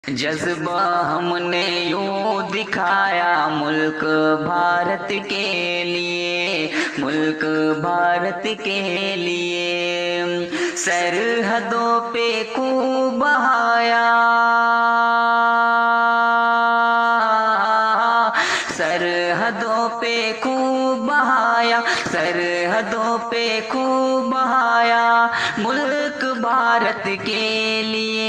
جذبہ ہم نے یوں دکھایا ملک بھارت کے لیے، ملک بھارت کے لیے، سرحدوں پہ خون بہایا، سرحدوں پہ خون بہایا، سرحدوں پہ خون بہایا، ملک بھارت کے لیے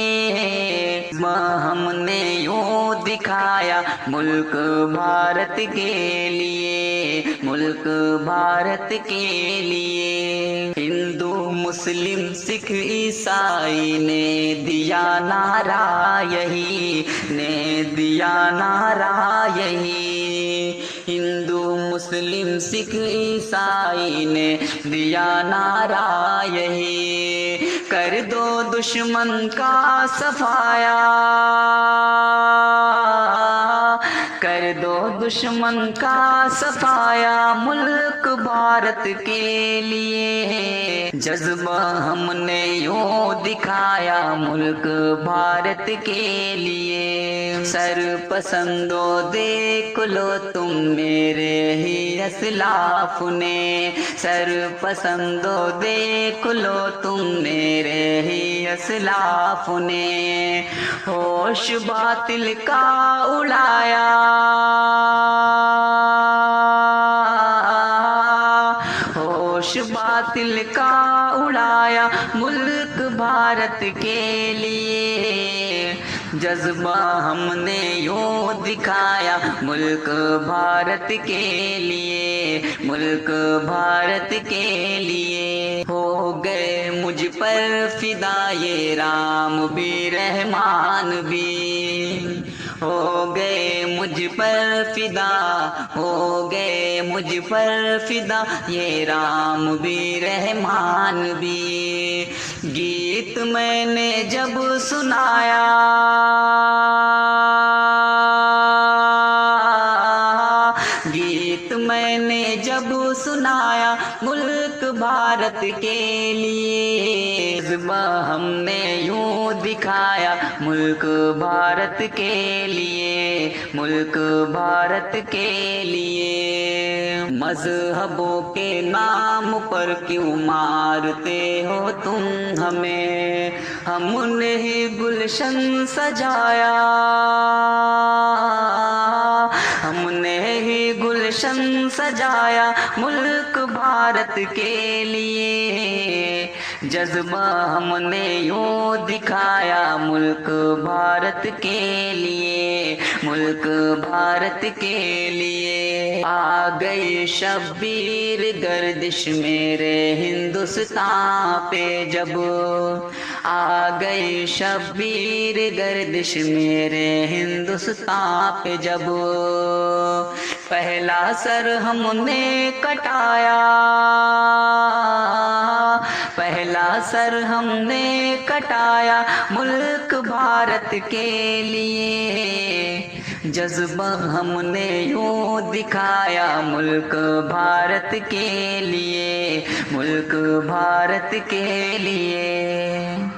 ہم نے یوں دکھایا، ملک بھارت کے لیے، ملک بھارت کے لیے، ہندو مسلم سکھ عیسائی نے دیا نعرہ یہی، نے دیا نعرہ یہی، ہندو مسلم سکھ عیسائی نے دیا نعرہ یہی، کر دو دشمن کا صفایا، کر دو دشمن کا صفایا، ملک بھارت کے لیے، جذبہ ہم نے یوں دکھایا ملک بھارت کے لیے، سر پسندو دیکھ لو تم میرے ہی اسلاف نے، سر پسندو دیکھ لو تم میرے ہی اسلاف نے، ہوش باطل کا اڑایا، ہوش باطل کا اڑایا، ملک بھارت کے لیے، جذبہ ہم نے یوں دکھایا ملک بھارت کے لیے، ملک بھارت کے لیے، ہو گئے مجھ پر فدا یہ رام بھی رحمان بھی، ہو گئے مجھ پر فدا، ہو گئے مجھ پر فدا یہ رام بھی رحمان بھی، گیت میں نے جب سنایا، گیت میں نے جب سنایا ملک بھارت کے لیے، جذبہ ہم نے یوں دکھایا ملک بھارت کے لیے، ملک بھارت کے لیے، مذہبوں کے نام پر کیوں مارتے ہو تم ہمیں، ہم نے ہی گلشن سجایا، ہم نے ہی گلشن سجایا، ملک بھارت کے لیے، جذبہ ہم نے یوں دکھایا ملک بھارت کے لیے، ملک بھارت کے لیے، آ گئی شبیر گردش میرے ہندوستان پہ جب، آ گئی شبیر گردش میرے ہندوستان پہ جب، پہلا سر ہم نے کٹایا، پہلا سر ہم نے کٹایا، ملک بھارت کے لیے، جذبہ ہم نے یوں دکھایا ملک بھارت کے لیے، ملک بھارت کے لیے۔